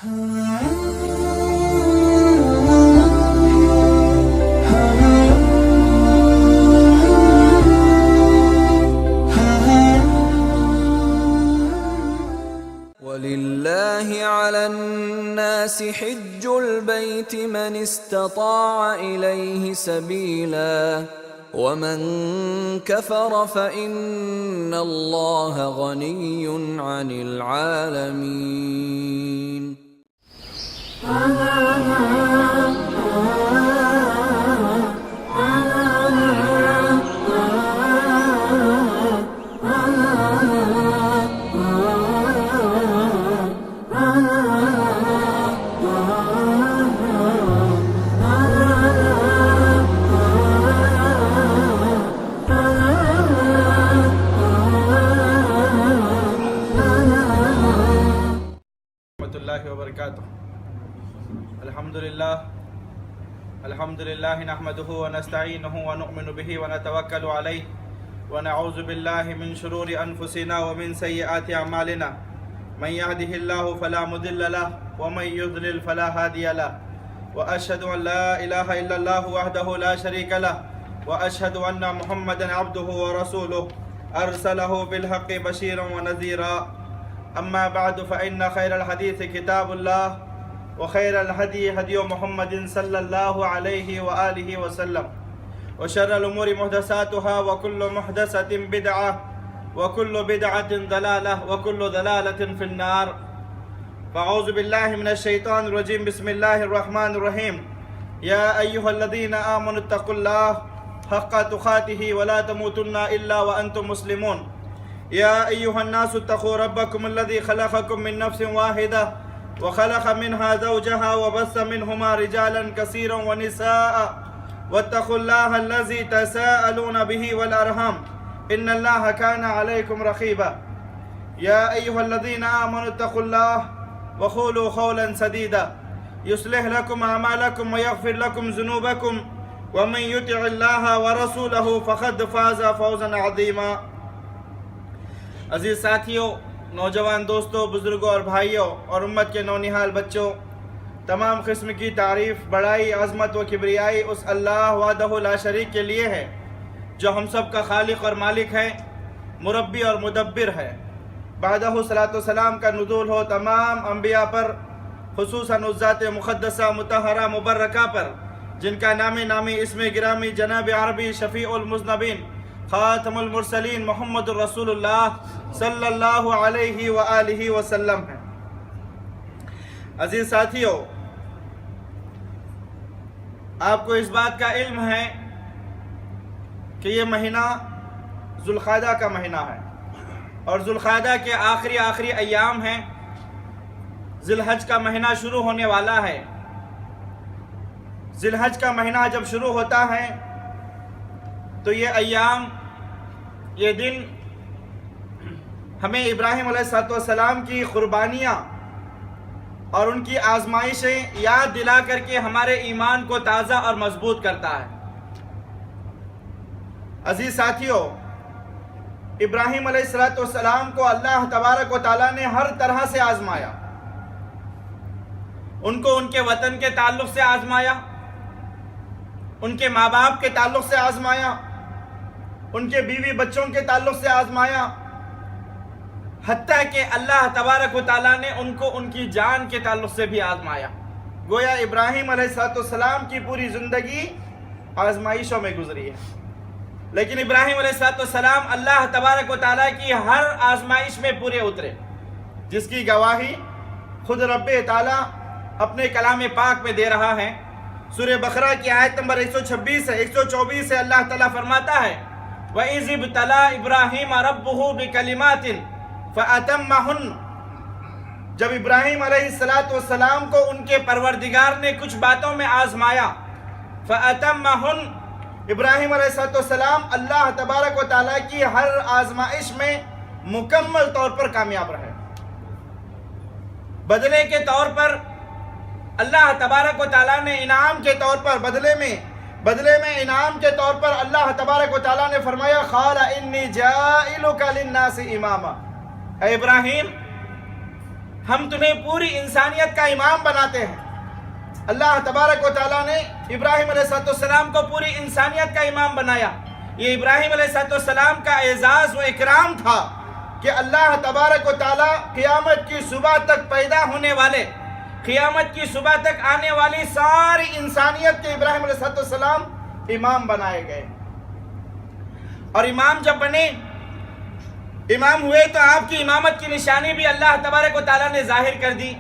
وَلِلَّهِ عَلَى النَّاسِ حِجُّ الْبَيْتِ مَنِ اسْتَطَاعَ إِلَيْهِ سَبِيلًا وَمَنْ كَفَرَ فَإِنَّ اللَّهَ غَنِيٌّ عَنِ الْعَالَمِينَ. وبركاته. الحمد لله نحمده ونستعينه ونؤمن به ونتوكل عليه ونعوذ بالله من شرور أنفسنا ومن سيئات أعمالنا من يهده الله فلا مضل له ومن يضلل فلا هادي له وأشهد أن لا إله إلا الله وحده لا شريك له وأشهد أن محمدا عبده ورسوله أرسله بالحق بشيرا ونذيرا. أما بعد فإن خير الحديث كتاب الله وخير الهدي هدي محمد صلى الله عليه وآله وسلم وشر الأمور محدثاتها وكل محدثة بدعة وكل بدعة ضلالة وكل ضلالة في النار. فأعوذ بالله من الشيطان الرجيم. بسم الله الرحمن الرحيم. يا أيها الذين آمنوا اتقوا الله حق تقاته ولا تموتن إلا وأنتم مسلمون. يا أيها الناس اتقوا ربكم الذي خلقكم من نفس واحدة وخلق منها زوجها وبث منهما رجالا كثيرا ونساء واتقوا الله الذي تساءلون به والأرحام إن الله كان عليكم رقيبا. يا أيها الذين آمنوا اتقوا الله وقولوا قولا سديدا يصلح لكم أعمالكم ويغفر لكم ذنوبكم ومن يطع الله ورسوله فقد فاز فوزا عظيما. عزیز ساتھیوں، نوجوان دوستوں، بزرگوں اور بھائیوں اور امت کے نونہال بچوں، تمام قسم کی تعریف، بڑائی، عظمت و کبریائی اس اللہ وحدہ لا شریک کے لیے ہے جو ہم سب کا خالق اور مالک ہے، مربی اور مدبر ہے. بعدہ صلاۃ والسلام کا نزول ہو تمام انبیاء پر، خصوصاً اس ذات مقدسہ مطہرہ مبرکہ پر جن کا نامی اسم گرامی جناب عربی شفیع المذنبین خاتم المرسلین محمد الرسول اللہ صلی اللہ علیہ وآلہ وسلم ہے. عزیز ساتھیوں، آپ کو اس بات کا علم ہے کہ یہ مہینہ ذوالقعدہ کا مہینہ ہے اور ذوالقعدہ کے آخری ایام ہیں. ذی الحج کا مہینہ شروع ہونے والا ہے. ذی الحج کا مہینہ جب شروع ہوتا ہے تو یہ ایام، یہ دن ہمیں ابراہیم علیہ السلام کی قربانیاں اور ان کی آزمائشیں یاد دلا کر کے ہمارے ایمان کو تازہ اور مضبوط کرتا ہے. عزیز ساتھیوں، ابراہیم علیہ السلام کو اللہ تبارک و تعالیٰ نے ہر طرح سے آزمایا. ان کو ان کے وطن کے تعلق سے آزمایا، ان کے ماں باپ کے تعلق سے آزمایا، ان کے بیوی بچوں کے تعلق سے آزمایا، حتیٰ کہ اللہ تبارک و تعالیٰ نے ان کو ان کی جان کے تعلق سے بھی آزمایا. گویا ابراہیم علیہ السلام کی پوری زندگی آزمائشوں میں گزری ہے. لیکن ابراہیم علیہ السلام اللہ تبارک و تعالیٰ کی ہر آزمائش میں پورے اترے، جس کی گواہی خود رب تعالیٰ اپنے کلام پاک میں دے رہا ہے. سورہ بقرہ کی آیت نمبر 124 سے اللہ تعالیٰ فرماتا ہے وَإِذِ ابْتَلَىٰ إِبْرَاهِيمَ رَبُّهُ بِكَلِمَاتٍ فَأَتَمَّهُنَّ. جب ابراہیم علیہ السلام کو ان کے پروردگار نے کچھ باتوں میں آزمایا، فَأَتَمَّهُنَّ، ابراہیم علیہ السلام اللہ تبارک و تعالیٰ کی ہر آزمائش میں مکمل طور پر کامیاب رہے. بدلے کے طور پر اللہ تبارک و تعالیٰ نے انعام کے طور پر بدلے میں انعام کے طور پر اللہ تبارک و تعالیٰ نے فرمایا قال انی جاعلک للناس اماما. اے ابراہیم، ہم تمہیں پوری انسانیت کا امام بناتے ہیں۔ اللہ تبارک و تعالیٰ نے ابراہیم علیہ السلام کو پوری انسانیت کا امام بنایا۔ یہ ابراہیم علیہ السلام کا اعزاز و اکرام تھا کہ اللہ تبارک و تعالیٰ قیامت کی صبح تک پیدا ہونے والے، قیامت کی صبح تک آنے والی ساری انسانیت کے ابراہیم علیہ السلام امام بنائے گئے۔ اور امام جب بنے، امام ہوئے، تو آپ کی امامت کی نشانی بھی اللہ تبارک و تعالیٰ نے ظاہر کر دی۔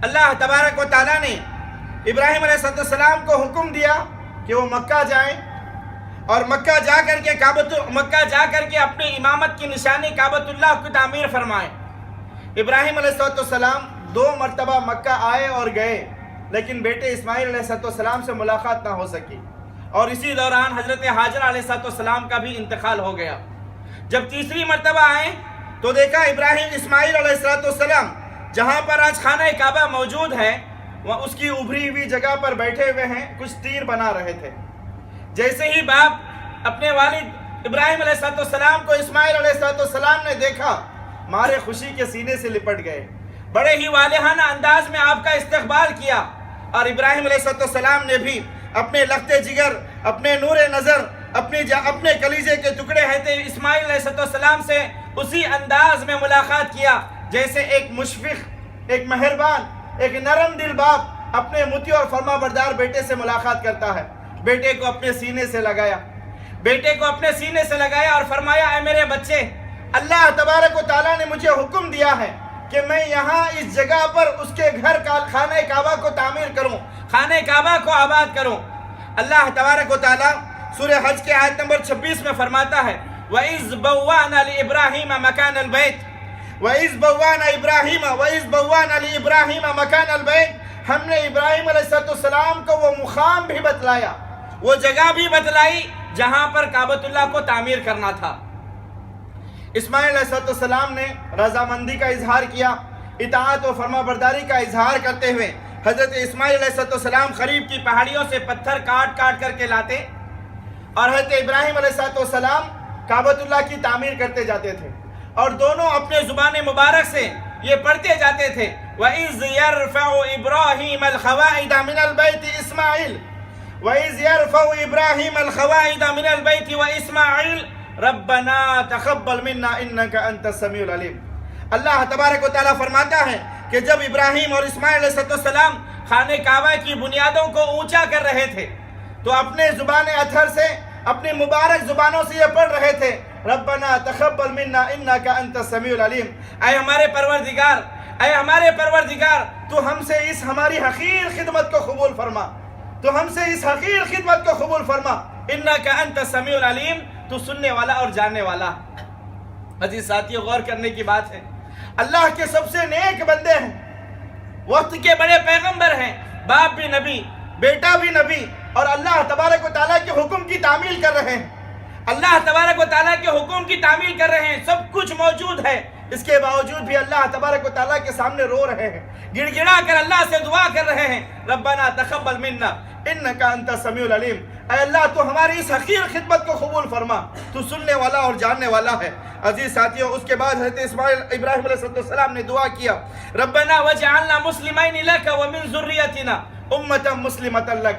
اللہ تبارک و تعالیٰ نے ابراہیم علیہ السلام کو حکم دیا کہ وہ مکہ جائیں، اور مکہ جا کر کے اپنی امامت کی نشانی کعبۃ اللہ کی تعمیر فرمائیں۔ ابراہیم علیہ السلام 2 مرتبہ مکہ آئے اور گئے، لیکن بیٹے اسماعیل علیہ السلام سے ملاقات نہ ہو سکی، اور اسی دوران حضرت ہاجرہ علیہ السلام کا بھی انتقال ہو گیا۔ جب تیسری مرتبہ آئے تو دیکھا اسماعیل علیہ السلام جہاں پر آج خانہ کعبہ موجود ہے، وہ اس کی ابھری ہوئی جگہ پر بیٹھے ہوئے ہیں، کچھ تیر بنا رہے تھے۔ جیسے ہی باپ اپنے والد ابراہیم علیہ السلام کو اسماعیل علیہ السلام نے دیکھا، مارے خوشی کے سینے سے لپٹ گئے، بڑے ہی والہانہ انداز میں آپ کا استقبال کیا، اور ابراہیم علیہ السلام نے بھی اپنے لخت جگر، اپنے نور نظر، اپنے کلیجے کے ٹکڑے ہیں اسماعیل علیہ السلام سے اسی انداز میں ملاقات کیا جیسے ایک مشفق، ایک مہربان، ایک نرم دل باپ اپنے مطیع اور فرما بردار بیٹے سے ملاقات کرتا ہے۔ بیٹے کو اپنے سینے سے لگایا اور فرمایا، اے میرے بچے، اللہ تبارک و تعالیٰ نے مجھے حکم دیا ہے کہ میں یہاں اس جگہ پر اس کے گھر خانہ کعبہ کو تعمیر کروں، خانہ کعبہ کو آباد کروں۔ اللہ تبارک و تعالیٰ سورہ حج کے آیت نمبر 26 میں فرماتا ہے، وَإِذْ بَوَّأْنَا لِإِبْرَاهِيمَ مَكَانَ الْبَيْتِ وَإِذْ بَوَّأْنَا لِإِبْرَاهِيمَ مَكَانَ الْبَيْتِ، ہم نے ابراہیم علیہ السلام کو وہ مقام بھی بتلایا، وہ جگہ بھی بتلائی جہاں پر کعبۃ اللہ کو تعمیر کرنا تھا۔ اسماعیل علیہ السلام نے رضامندی کا اظہار کیا، اطاعت و فرما برداری کا اظہار کرتے ہوئے حضرت اسماعیل علیہ السلام قریب کی پہاڑیوں سے پتھر کاٹ کر کے لاتے، اور حضرت ابراہیم علیہ السلام کعبۃ اللہ کی تعمیر کرتے جاتے تھے، اور دونوں اپنے زبان مبارک سے یہ پڑھتے جاتے تھے، وَإِذْ يَرْفَعُ إِبْرَاهِيمَ الْقَوَاعِدَ مِنَ الْبَيْتِ إِسْمَاعِيلَ وَإِذْ يَرْفَعُ إِبْرَاهِيمَ الْقَوَاعِدَ مِنَ الْبَيْتِ وَإِسْمَاعِيلَ رَبَّنَا تَقَبَّلْ مِنَّا إِنَّكَ أَنْتَ السَّمِيعُ الْعَلِيمُ۔ اللہ تبارک و تعالیٰ فرماتا ہے کہ جب ابراہیم اور اسماعیل علیہ السلام خانہ کعبہ کی بنیادوں کو اونچا کر رہے تھے تو اپنے زبان اطہر سے، اپنی مبارک زبانوں سے یہ پڑھ رہے تھے، ربنا تقبل منا انک انت السمیع العلیم۔ اے ہمارے پروردگار، تو ہم سے اس ہماری حقیر خدمت کو قبول فرما، انک انت السمیع العلیم، تو سننے والا اور جاننے والا۔ عزیز ساتھیو، غور کرنے کی بات ہے، اللہ کے سب سے نیک بندے ہیں، وقت کے بڑے پیغمبر ہیں، باپ بھی نبی، بیٹا بھی نبی، اور اللہ تبارک و تعالیٰ کے حکم کی تعمیل کر رہے ہیں، اللہ تبارک و تعالیٰ کے حکم کی تعمیل کر رہے ہیں، سب کچھ موجود ہے، اس کے باوجود بھی اللہ تبارک و تعالیٰ کے سامنے رو رہے ہیں، گڑ گڑا کر اللہ سے دعا کر رہے ہیں، ربنا تقبل منا انک انت السمیع العلیم۔ اے اللہ، تو ہماری اس حقیر خدمت کو قبول فرما، تو سننے والا اور جاننے والا ہے۔ عزیز ساتھیوں، اس کے بعد حضرت ابراہیم علیہ السلام نے دعا کیا، ربنا وجعلنا مسلمین لک ومن ذریتنا امة مسلمة لک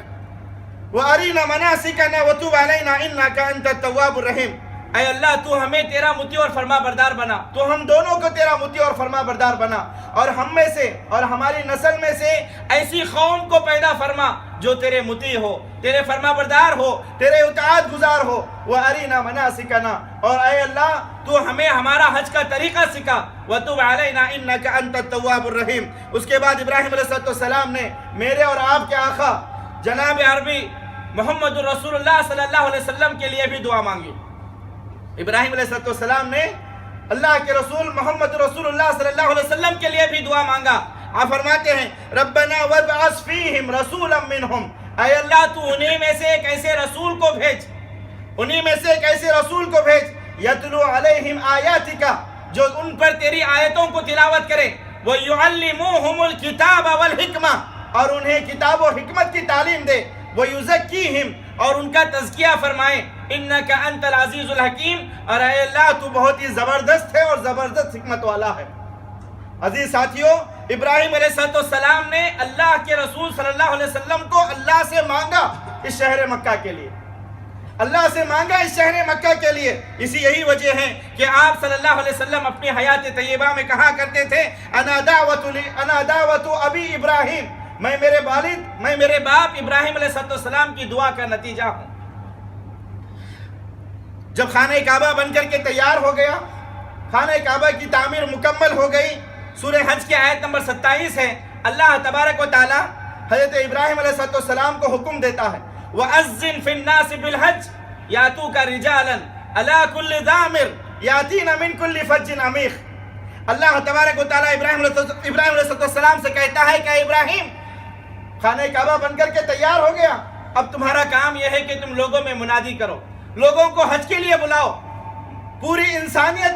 وَأَرِينَا مَنَاسِكَنَا وَتُوبْ عَلَيْنَا إِنَّكَ أَنْتَ التَّوَّابُ الرَّحِيمُ۔ اے اللہ، تو ہمیں تیرا مطیع اور فرما بردار بنا، تو ہم دونوں کو تیرا مطیع اور فرما بردار بنا، اور ہم میں سے اور ہماری نسل میں سے ایسی قوم کو پیدا فرما جو تیرے مطیع ہو، تیرے فرما بردار ہو، تیرے اطاعت گزار ہو۔ وَأَرِينَا مَنَاسِكَنَا، اور اے اللہ، تو ہمیں ہمارا حج کا طریقہ سکھا، وَتُوبْ عَلَيْنَا إِنَّكَ أَنْتَ التَّوَّابُ الرَّحِيمُ۔ اس کے بعد ابراہیم علیہ السلام نے میرے اور آپ کے آقا جناب عربی محمد رسول اللہ صلی اللہ علیہ وسلم کے لیے بھی دعا مانگی۔ ابراہیم علیہ السلام نے اللہ کے رسول محمد رسول اللہ صلی اللہ علیہ وسلم کے لیے بھی دعا مانگا۔ آپ فرماتے ہیں، ربنا وابعث فیہم رسولا منہم، اے اللہ، تو انہی میں سے ایک ایسے رسول کو بھیج، یتلو علیہم آیاتک، جو ان پر تیری آیتوں کو تلاوت کرے، وَيُعَلِّمُوهُمُ الْكِتَابَ وَالْحِکْمَةَ، اور انہیں کتاب و حکمت کی تعلیم دے، وَيُزَكِّيهِمْ، اور ان کا تزکیہ فرمائے، اِنَّكَ أَنْتَ الْعَزِيزُ الْحَكِيمُ، اور اے اللہ، تو بہت ہی زبردست ہے اور زبردست حکمت والا ہے۔ عزیز ساتھیوں، ابراہیم علیہ السلام نے اللہ کے رسول صلی اللہ علیہ وسلم کو اللہ سے مانگا اس شہر مکہ کے لیے، اللہ سے مانگا اس شہر مکہ کے لیے۔ اسی یہی وجہ ہے کہ آپ صلی اللہ علیہ وسلم اپنی حیات طیبہ میں کہا کرتے تھے انا دعوت ابی ابراہیم، میں میرے والد، میں میرے باپ ابراہیم علیہ السلام کی دعا کا نتیجہ ہوں۔ جب خانہ کعبہ بن کر کے تیار ہو گیا، خانہ کعبہ کی تعمیر مکمل ہو گئی، سورہ حج کی آیت نمبر 27 ہے، اللہ تبارک و تعالی حضرت ابراہیم علیہ السلام کو حکم دیتا ہے وَأَذِّن فِي النَّاسِ بِالْحَجِّ يَأْتُوكَ رِجَالًا عَلَى كُلِّ ضَامِرٍ يَأْتِينَ مِنْ كُلِّ فَجٍّ عَمِيقٍ۔ اللہ تبارک و تعالی ابراہیم علیہ السلام سے کہتا ہے کہ ابراہیم، خانہ کعبہ بن کر کے تیار ہو گیا، اب تمہارا کام یہ ہے کہ تم لوگوں میں منادی کرو، لوگوں کو حج کے لیے بلاؤ، پوری انسانیت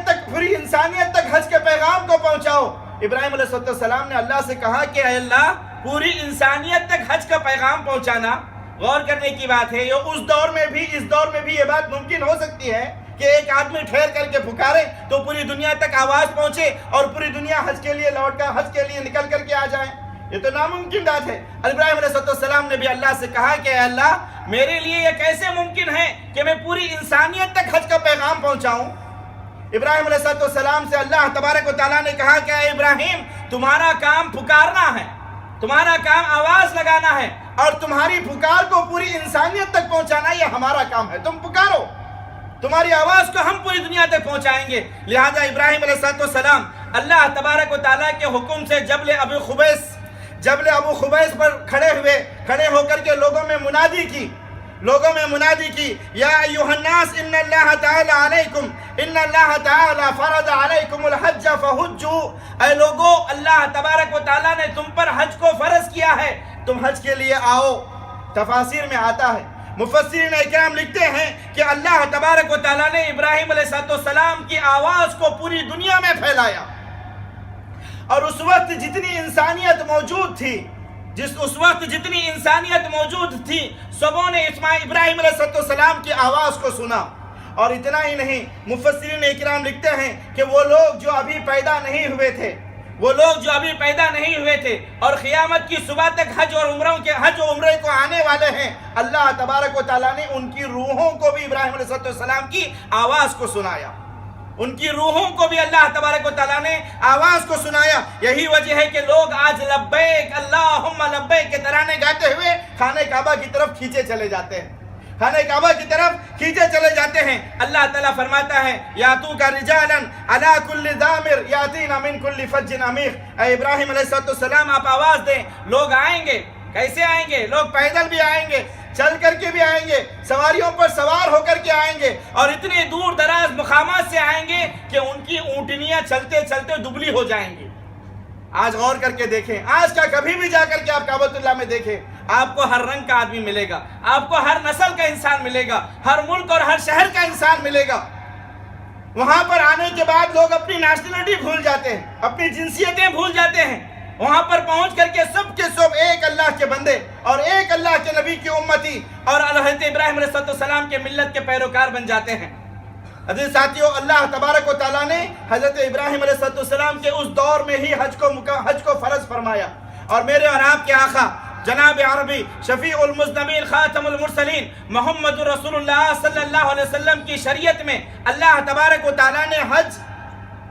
تک حج کے پیغام کو پہنچاؤ۔ ابراہیم علیہ السلام نے اللہ سے کہا کہ اے اللہ، پوری انسانیت تک حج کا پیغام پہنچانا غور کرنے کی بات ہے۔ یہ اس دور میں بھی یہ بات ممکن ہو سکتی ہے کہ ایک آدمی ٹھہر کر کے پکارے تو پوری دنیا تک آواز پہنچے اور پوری دنیا حج کے لیے لوٹ کر حج کے لیے نکل کر کے آ جائیں، یہ تو ناممکن بات ہے۔ ابراہیم علیہ السلام نے بھی اللہ سے کہا کہ اے اللہ، میرے لیے یہ کیسے ممکن ہے کہ میں پوری انسانیت تک حج کا پیغام پہنچاؤں؟ ابراہیم علیہ السلام سے اللہ تبارک و تعالیٰ نے کہا کہ اے ابراہیم، تمہارا کام پکارنا ہے، تمہارا کام آواز لگانا ہے، اور تمہاری پکار کو پوری انسانیت تک پہنچانا یہ ہمارا کام ہے۔ تم پکارو، تمہاری آواز کو ہم پوری دنیا تک پہنچائیں گے۔ لہذا ابراہیم علیہ السلام اللہ تبارک و تعالیٰ کے حکم سے جبل ابو خبیس پر کھڑے ہو کر کے لوگوں میں منادی کی یا ایھا الناس ان اللہ تعالی فرض علیکم الحج فحجوا، اے لوگو، اللہ تبارک و تعالیٰ نے تم پر حج کو فرض کیا ہے، تم حج کے لیے آؤ۔ تفاسیر میں آتا ہے، مفسرین اکرام لکھتے ہیں کہ اللہ تبارک و تعالیٰ نے ابراہیم علیہ السلام کی آواز کو پوری دنیا میں پھیلایا، اور اس وقت جتنی انسانیت موجود تھی سبوں نے ابراہیم علیہ السلام کی آواز کو سنا۔ اور اتنا ہی نہیں، مفسرین اکرام لکھتے ہیں کہ وہ لوگ جو ابھی پیدا نہیں ہوئے تھے اور قیامت کی صبح تک حج و عمرے کو آنے والے ہیں، اللہ تبارک و تعالیٰ نے ان کی روحوں کو بھی ابراہیم علیہ السلام کی آواز کو سنایا، ان کی روحوں کو بھی اللہ تبارک و تعالیٰ نے آواز کو سنایا۔ یہی وجہ ہے کہ لوگ آج لبیک اللہم لبیک کے ترانے گاتے ہوئے خانہ کعبہ کی طرف کھینچے چلے جاتے ہیں۔ اللہ تعالیٰ فرماتا ہے یاتوک رجالا علی کل ضامر یاتین من کل فج عمیق، اے ابراہیم علیہ السلام آپ آواز دیں، لوگ آئیں گے۔ کیسے آئیں گے؟ لوگ پیدل بھی آئیں گے، چل کر کے بھی آئیں گے، سواریوں پر سوار ہو کر کے آئیں گے، اور اتنے دور دراز مقامات سے آئیں گے کہ ان کی اونٹنیاں چلتے چلتے دبلی ہو جائیں گی۔ آج غور کر کے دیکھیں، آج کا کبھی بھی جا کر کے آپ کعبۃ اللہ میں دیکھیں، آپ کو ہر رنگ کا آدمی ملے گا، آپ کو ہر نسل کا انسان ملے گا، ہر ملک اور ہر شہر کا انسان ملے گا۔ وہاں پر آنے کے بعد لوگ اپنی نیشنلٹی بھول جاتے ہیں، اپنی جنسیتیں بھول جاتے ہیں۔ وہاں پر پہنچ کر کے سب کے سب ایک اللہ کے بندے اور ایک اللہ کے نبی کی امتی اور حضرت ابراہیم علیہ السلام کے ملت کے پیروکار بن جاتے ہیں۔ عزیز ساتھیوں، اللہ تبارک و تعالیٰ نے حضرت ابراہیم علیہ السلام کے اس دور میں ہی حج کو فرض فرمایا، اور میرے اور آپ کے آقا جناب عربی شفیع المذنبین خاتم المرسلین محمد رسول اللہ صلی اللہ علیہ وسلم کی شریعت میں اللہ تبارک و تعالیٰ نے حج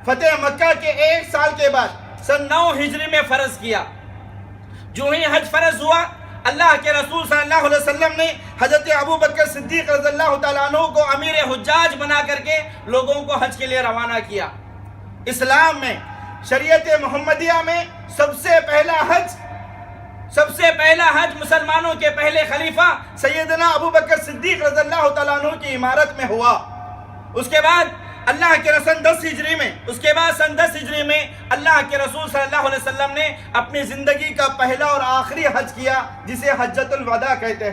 فتح مکہ کے 1 سال کے بعد سن 9 ہجری میں فرض کیا۔ جو ہی حج فرض ہوا، اللہ کے رسول صلی اللہ علیہ وسلم نے حضرت ابو بکر صدیق رضی اللہ تعالیٰ عنہ کو امیر حجاج بنا کر کے لوگوں کو حج کے لیے روانہ کیا۔ اسلام میں، شریعت محمدیہ میں سب سے پہلا حج مسلمانوں کے پہلے خلیفہ سیدنا ابو بکر صدیق رضی اللہ تعالیٰ عنہ کی عمارت میں ہوا۔ اس کے بعد اللہ کے رسول سن 10 ہجری میں اللہ کے رسول صلی اللہ علیہ وسلم نے اپنی زندگی کا پہلا اور آخری حج کیا، جسے حجۃ الوداع کہتے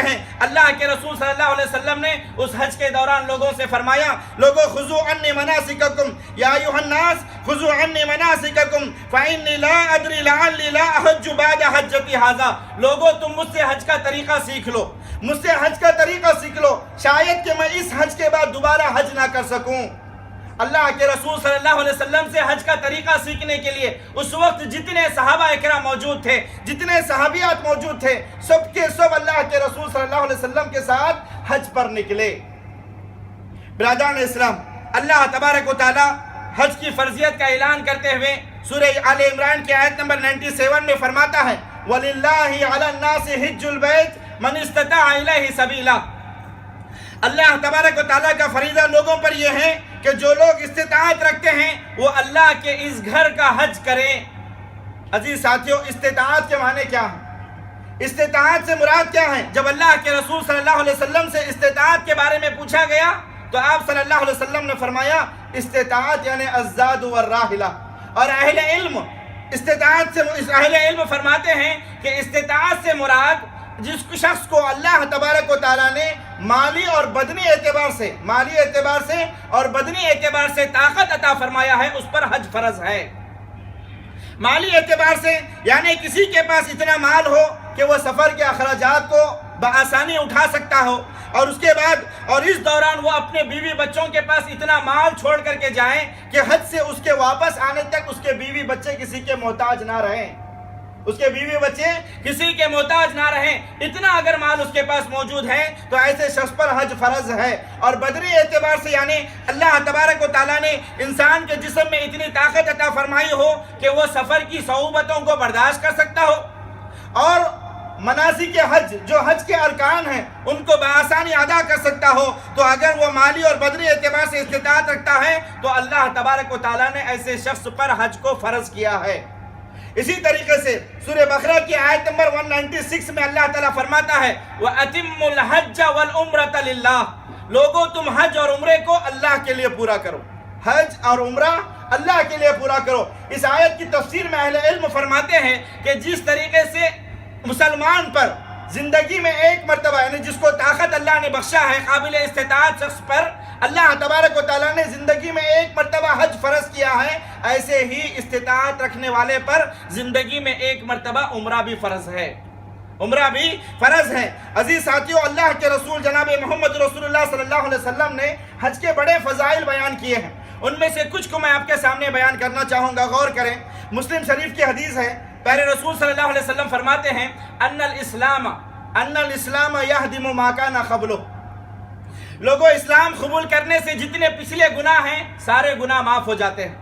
ہیں۔ اللہ کے رسول صلی اللہ علیہ وسلم نے اس حج کے دوران لوگوں سے فرمایا، لوگوں خذوا عنی مناسککم یا ایھا الناس خذوا عنی مناسککم فانی لا ادری لعلی لا احج بعد حجتی ھذا، لوگوں تم مجھ سے حج کا طریقہ سیکھ لو، شاید کہ میں اس حج کے بعد دوبارہ حج نہ کر سکوں۔ اللہ کے رسول صلی اللہ علیہ وسلم سے حج کا طریقہ سیکھنے کے لیے اس وقت جتنے صحابہ اکرام موجود تھے، جتنے صحابیات موجود تھے، سب کے سب اللہ کے رسول صلی اللہ علیہ وسلم کے ساتھ حج پر نکلے۔ برادران اسلام، اللہ تبارک و تعالی حج کی فرضیت کا اعلان کرتے ہوئے سورہ آل عمران کی آیت نمبر 97 میں فرماتا ہے وَلِلَّهِ عَلَى النَّاسِ حِجُّ الْبَيْتِ مَنِ اسْتَطَاعَ إِلَيْهِ سَبِيلًا۔ اللہ تبارک و تعالیٰ کا فریضہ لوگوں پر یہ ہے کہ جو لوگ استطاعت رکھتے ہیں وہ اللہ کے اس گھر کا حج کریں۔ عزیز ساتھیوں، استطاعت کے معنی کیا ہیں؟ استطاعت سے مراد کیا ہے؟ جب اللہ کے رسول صلی اللہ علیہ وسلم سے استطاعت کے بارے میں پوچھا گیا تو آپ صلی اللہ علیہ وسلم نے فرمایا استطاعت یعنی الزاد والراحلہ۔ اور اہل علم فرماتے ہیں کہ استطاعت سے مراد جس شخص کو اللہ تبارک و تعالیٰ نے مالی اور بدنی اعتبار سے اور بدنی اعتبار سے طاقت عطا فرمایا ہے، اس پر حج فرض ہے۔ مالی اعتبار سے یعنی کسی کے پاس اتنا مال ہو کہ وہ سفر کے اخراجات کو بآسانی اٹھا سکتا ہو، اور اس کے بعد اور اس دوران وہ اپنے بیوی بچوں کے پاس اتنا مال چھوڑ کر کے جائیں کہ حج سے اس کے واپس آنے تک اس کے بیوی بچے کسی کے محتاج نہ رہیں، اتنا اگر مال اس کے پاس موجود ہے تو ایسے شخص پر حج فرض ہے۔ اور بدنی اعتبار سے یعنی اللہ تبارک و تعالیٰ نے انسان کے جسم میں اتنی طاقت عطا فرمائی ہو کہ وہ سفر کی صعوبتوں کو برداشت کر سکتا ہو، اور مناسک حج جو حج کے ارکان ہیں ان کو بآسانی ادا کر سکتا ہو، تو اگر وہ مالی اور بدنی اعتبار سے استطاعت رکھتا ہے تو اللہ تبارک و تعالیٰ نے ایسے شخص پر حج کو فرض کیا ہے۔ اسی طریقے سے سورہ بقرہ کی آیت نمبر 196 میں اللہ تعالیٰ فرماتا ہے وَأَتِمُّ الْحَجَّ وَالْعُمْرَةَ لِلَّهِ، لوگوں تم حج اور عمرے کو اللہ کے لیے پورا کرو، حج اور عمرہ اللہ کے لیے پورا کرو۔ اس آیت کی تفسیر میں اہل علم فرماتے ہیں کہ جس طریقے سے مسلمان پر زندگی میں ایک مرتبہ یعنی جس کو طاقت اللہ نے بخشا ہے، قابل استطاعت شخص پر اللہ تبارک و تعالیٰ نے زندگی میں ایک مرتبہ حج فرض کیا ہے، ایسے ہی استطاعت رکھنے والے پر زندگی میں ایک مرتبہ عمرہ بھی فرض ہے۔ عزیز ساتھیوں، اللہ کے رسول جناب محمد رسول اللہ صلی اللہ علیہ وسلم نے حج کے بڑے فضائل بیان کیے ہیں، ان میں سے کچھ کو میں آپ کے سامنے بیان کرنا چاہوں گا، غور کریں۔ مسلم شریف کی حدیث ہے، پیارے رسول صلی اللہ علیہ وسلم فرماتے ہیں ان الاسلام یہدم ما کان قبلہ، لوگوں اسلام قبول کرنے سے جتنے پچھلے گناہ ہیں سارے گناہ معاف ہو جاتے ہیں۔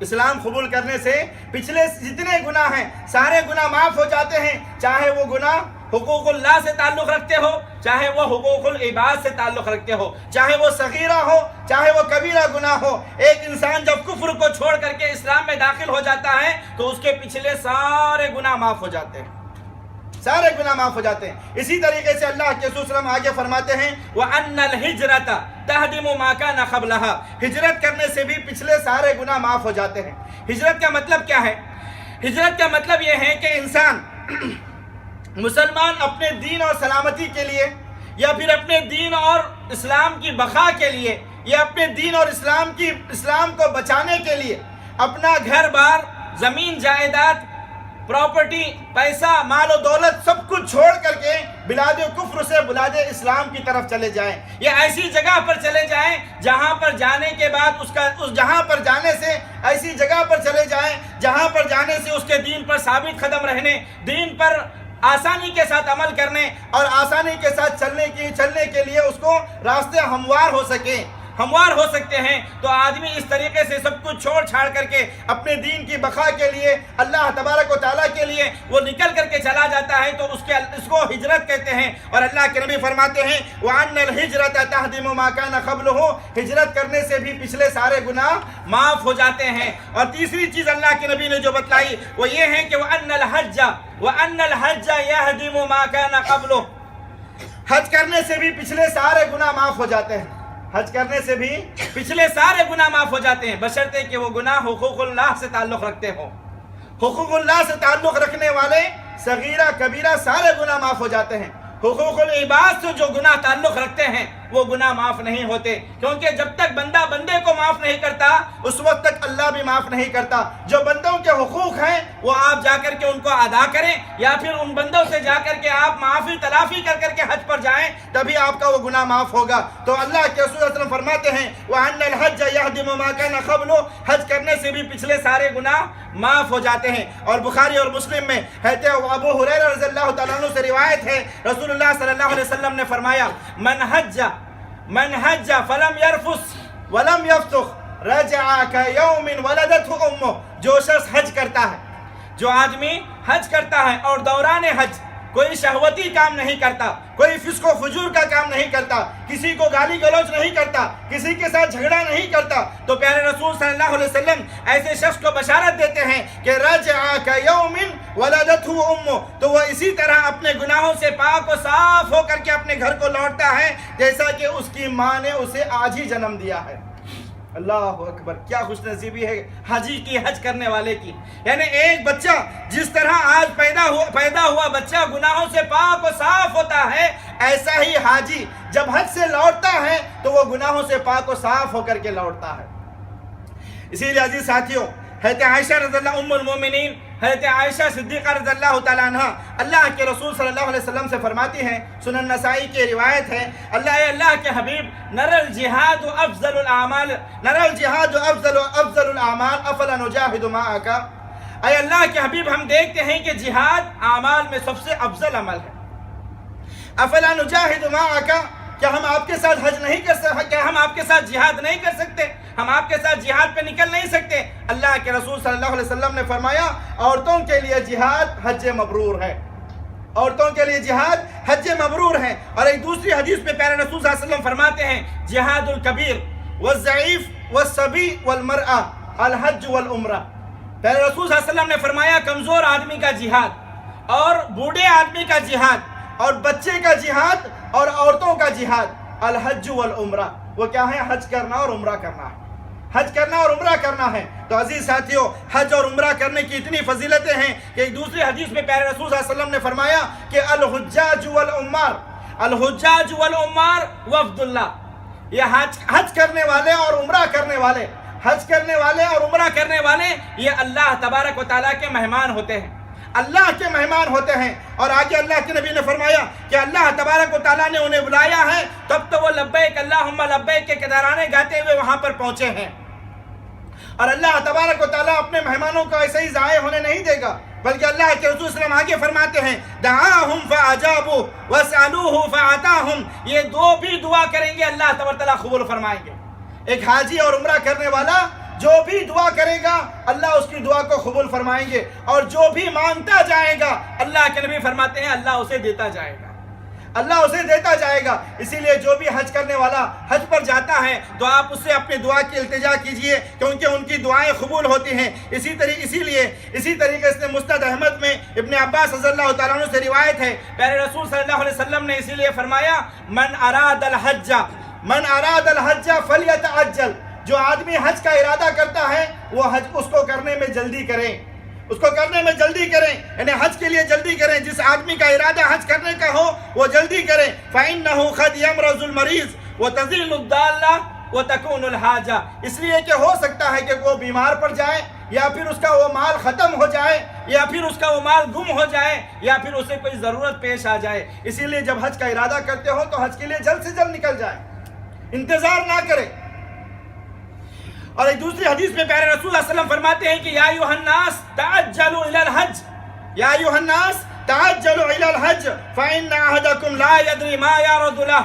اسلام قبول کرنے سے پچھلے جتنے گناہ ہیں سارے گناہ معاف ہو جاتے ہیں، چاہے وہ گناہ حقوق اللہ سے تعلق رکھتے ہو، چاہے وہ حقوق العباد سے تعلق رکھتے ہو، چاہے وہ صغیرہ ہو، چاہے وہ کبیرہ گناہ ہو۔ ایک انسان جب کفر کو چھوڑ کر کے اسلام میں داخل ہو جاتا ہے تو اس کے پچھلے سارے گناہ معاف ہو جاتے ہیں، اسی طریقے سے اللہ کے رسول صلی اللہ علیہ وسلم آگے فرماتے ہیں وَأَنَّ الْحِجْرَةَ تَهْدِمُ مَا كَانَ قَبْلَهَا، ہجرت کرنے سے بھی پچھلے سارے گناہ معاف ہو جاتے ہیں۔ ہجرت کا مطلب کیا ہے؟ ہجرت کا مطلب یہ ہے کہ انسان مسلمان اپنے دین اور سلامتی کے لیے، یا پھر اپنے دین اور اسلام کی بقا کے لیے، یا اپنے دین اور اسلام کو بچانے کے لیے اپنا گھر بار، زمین جائیداد، پراپرٹی، پیسہ، مال و دولت سب کچھ چھوڑ کر کے بلاد کفر سے بلاد اسلام کی طرف چلے جائیں، یا ایسی جگہ پر چلے جائیں جہاں پر جانے کے بعد جہاں پر جانے سے ایسی جگہ پر چلے جائیں جہاں پر جانے سے اس کے دین پر ثابت قدم رہنے، دین پر آسانی کے ساتھ عمل کرنے اور آسانی کے ساتھ چلنے کے لیے اس کو راستے ہموار ہو سکتے ہیں۔ تو آدمی اس طریقے سے سب کچھ چھوڑ چھاڑ کر کے اپنے دین کی بقا کے لیے، اللہ تبارک و تعالیٰ کے لیے وہ نکل کر کے چلا جاتا ہے، تو اس کو ہجرت کہتے ہیں۔ اور اللہ کے نبی فرماتے ہیں وَأَنَّ الْحِجْرَةَ تَهْدِمُ مَا كَانَ قَبْلَهُ، ہجرت کرنے سے بھی پچھلے سارے گناہ معاف ہو جاتے ہیں۔ اور تیسری چیز اللہ کے نبی نے جو بتلائی وہ یہ ہے کہ وَأَنَّ الْحَجَّ يَهْدِمُ مَا كَانَ قَبْلَهُ، حج کرنے سے بھی پچھلے سارے گناہ معاف ہو جاتے ہیں، حج کرنے سے بھی پچھلے سارے گناہ معاف ہو جاتے ہیں، بشرطے کہ وہ گناہ حقوق اللہ سے تعلق رکھتے ہوں۔ حقوق اللہ سے تعلق رکھنے والے صغیرہ کبیرہ سارے گناہ معاف ہو جاتے ہیں۔ حقوق العباد سے جو گناہ تعلق رکھتے ہیں وہ گناہ معاف نہیں ہوتے، کیونکہ جب تک بندہ بندے کو معاف نہیں کرتا اس وقت تک اللہ بھی معاف نہیں کرتا۔ جو بندوں کے حقوق ہیں وہ آپ جا کر کے ان کو ادا کریں، یا پھر ان بندوں سے جا کر کے آپ معافی تلافی کر کر کے حج پر جائیں، تبھی آپ کا وہ گناہ معاف ہوگا۔ تو اللہ کے رسول صلی اللہ علیہ وسلم فرماتے ہیں وَأَنَّ الْحَجَّ يَهْدِمُ مَا كَانَ قَبْلُهُ، حج کرنے سے بھی پچھلے سارے گناہ معاف ہو جاتے ہیں۔ اور بخاری اور مسلم میں حضرت ابو ہریرہ رضی اللہ تعالیٰ عنہ سے روایت ہے، رسول اللہ صلی اللہ علیہ وسلم نے فرمایا من حج فلم يرفث ولم يفسق رجع كيوم ولدته امه، جو شخص حج کرتا ہے، جو آدمی حج کرتا ہے اور دوران حج کوئی شہوتی کام نہیں کرتا، کوئی فسق و فجور کا کام نہیں کرتا، کسی کو گالی گلوچ نہیں کرتا، کسی کے ساتھ جھگڑا نہیں کرتا، تو پیارے رسول صلی اللہ علیہ وسلم ایسے شخص کو بشارت دیتے ہیں کہ رجع کیوم ولدته امه، تو وہ اسی طرح اپنے گناہوں سے پاک و صاف ہو کر کے اپنے گھر کو لوٹتا ہے جیسا کہ اس کی ماں نے اسے آج ہی جنم دیا ہے۔ اللہ اکبر، کیا خوش نصیبی ہے حاجی کی، حج کرنے والے کی۔ یعنی ایک بچہ جس طرح آج پیدا ہوا بچہ گناہوں سے پاک و صاف ہوتا ہے، ایسا ہی حاجی جب حج سے لوٹتا ہے تو وہ گناہوں سے پاک و صاف ہو کر کے لوٹتا ہے۔ اسی لیے عزیز ساتھیوں، حضرت عائشہ رضی اللہ ام المومنین، حضرت عائشہ صدیقہ رضی اللہ تعالیٰ عنہ اللہ کے رسول صلی اللہ علیہ وسلم سے فرماتی ہیں، سنن نسائی کی روایت ہے، اللہ کے حبیب نرى الجہاد افضل الاعمال افلا نجاہد معک، اے اللہ کے حبیب ہم دیکھتے ہیں کہ جہاد اعمال میں سب سے افضل عمل ہے۔ افلا نجاہد معک، کیا ہم آپ کے ساتھ حج نہیں کر سکتے؟ کیا ہم آپ کے ساتھ جہاد نہیں کر سکتے؟ ہم آپ کے ساتھ جہاد پہ نکل نہیں سکتے؟ اللہ کے رسول صلی اللہ علیہ وسلم نے فرمایا عورتوں کے لیے جہاد حج مبرور ہے، عورتوں کے لیے جہاد حج مبرور ہے۔ اور ایک دوسری حدیث میں پیارے رسول صلی اللہ علیہ وسلم فرماتے ہیں جہاد الکبیر والضعیف والصبی والمرأة الحج والعمرہ، پیارے رسول صلی اللہ علیہ وسلم نے فرمایا کمزور آدمی کا جہاد اور بوڑھے آدمی کا جہاد اور بچے کا جہاد اور عورتوں کا جہاد الحج والعمرہ، وہ کیا ہے؟ حج کرنا اور عمرہ کرنا ہے، حج کرنا اور عمرہ کرنا ہے۔ تو عزیز ساتھیو، حج اور عمرہ کرنے کی اتنی فضیلتیں ہیں کہ ایک دوسری حدیث میں پیارے رسول صلی اللہ علیہ وسلم نے فرمایا کہ الحجاج والعمار وفد اللہ، یہ حج کرنے والے اور عمرہ کرنے والے، حج کرنے والے اور عمرہ کرنے والے یہ اللہ تبارک و تعالیٰ کے مہمان ہوتے ہیں، اللہ کے مہمان ہوتے ہیں۔ اور آگے اللہ کے نبی نے فرمایا کہ اللہ تبارک و تعالیٰ نے انہیں بلایا ہے، تب تو وہ لبیک اللہم لبیک کے ترانے گاتے ہوئے وہاں پر پہنچے ہیں۔ اور اللہ تبارک و تعالیٰ اپنے مہمانوں کو ایسے ہی ضائع ہونے نہیں دے گا، بلکہ اللہ کے رسول صلی اللہ علیہ وسلم آگے فرماتے ہیں دعاہم فاجابوا واسألوہ فاعطاہم، یہ دو بھی دعا کریں گے اللہ تبارک و تعالیٰ قبول فرمائیں گے۔ ایک حاجی اور عمرہ کرنے والا جو بھی دعا کرے گا اللہ اس کی دعا کو قبول فرمائیں گے، اور جو بھی مانگتا جائے گا اللہ کے نبی فرماتے ہیں اللہ اسے دیتا جائے گا، اللہ اسے دیتا جائے گا۔ اسی لیے جو بھی حج کرنے والا حج پر جاتا ہے تو آپ اس سے اپنی دعا کی التجا کیجئے، کیونکہ ان کی دعائیں قبول ہوتی ہیں۔ اسی طریقے سے مسند احمد میں ابن عباس رضی اللہ تعالیٰ عنہ سے روایت ہے، پیارے رسول صلی اللہ علیہ وسلم نے اسی لیے فرمایا من اراد الحج فلیتعجل، جو آدمی حج کا ارادہ کرتا ہے وہ حج اس کو کرنے میں جلدی کریں، اس کو کرنے میں جلدی کریں، یعنی حج کے لیے جلدی کریں۔ جس آدمی کا ارادہ حج کرنے کا ہو وہ جلدی کریں۔ فَإِنَّهُ قَدْ يَمْرَضُ الْمَرِيضُ وَتَزِيلُ الضَّالَّةُ وَتَكُونُ الْحَاجَةُ، اس لیے کہ ہو سکتا ہے کہ وہ بیمار پڑ جائے، یا پھر اس کا وہ مال ختم ہو جائے، یا پھر اس کا وہ مال گم ہو جائے، یا پھر اسے کوئی ضرورت پیش آ جائے۔ اسی لیے جب حج کا ارادہ کرتے ہو تو حج کے لیے جلد سے جلد نکل جائے، انتظار نہ کریں۔ اور ایک دوسری حدیث میں پیارے رسول اللہ علیہ وسلم فرماتے ہیں کہ یا ایھا الناس تعجلوا الی الحج، یا ایھا الناس تعجلوا الی الحج فإن أحدکم لا يدری ما یعرض له،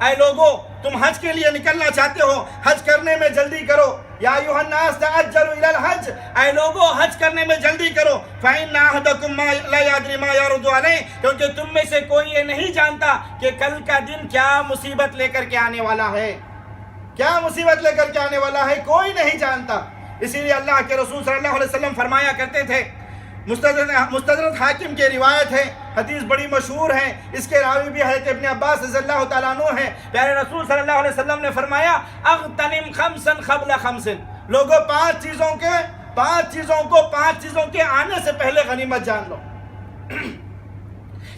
اے لوگو تم حج کے لیے نکلنا چاہتے ہو حج کرنے میں جلدی کرو۔ یا ایھا الناس تعجلوا الی الحج، اے لوگو حج کرنے میں جلدی کرو۔ فإن أحدکم لا يدری ما یعرض علیہ، کیونکہ تم میں سے کوئی یہ نہیں جانتا کہ کل کا دن کیا مصیبت لے کر کے آنے والا ہے، کیا مصیبت لے کر کے آنے والا ہے، کوئی نہیں جانتا۔ اسی لیے اللہ کے رسول صلی اللہ علیہ وسلم فرمایا کرتے تھے، مستدرک حاکم کی روایت ہے، حدیث بڑی مشہور ہے، اس کے راوی بھی حضرت ابن عباس رضی اللہ تعالیٰ عنہ ہیں۔ پیارے رسول صلی اللہ علیہ وسلم نے فرمایا اغتنم خمسا قبل خمس، لوگوں پانچ چیزوں کے آنے سے پہلے غنیمت جان لو،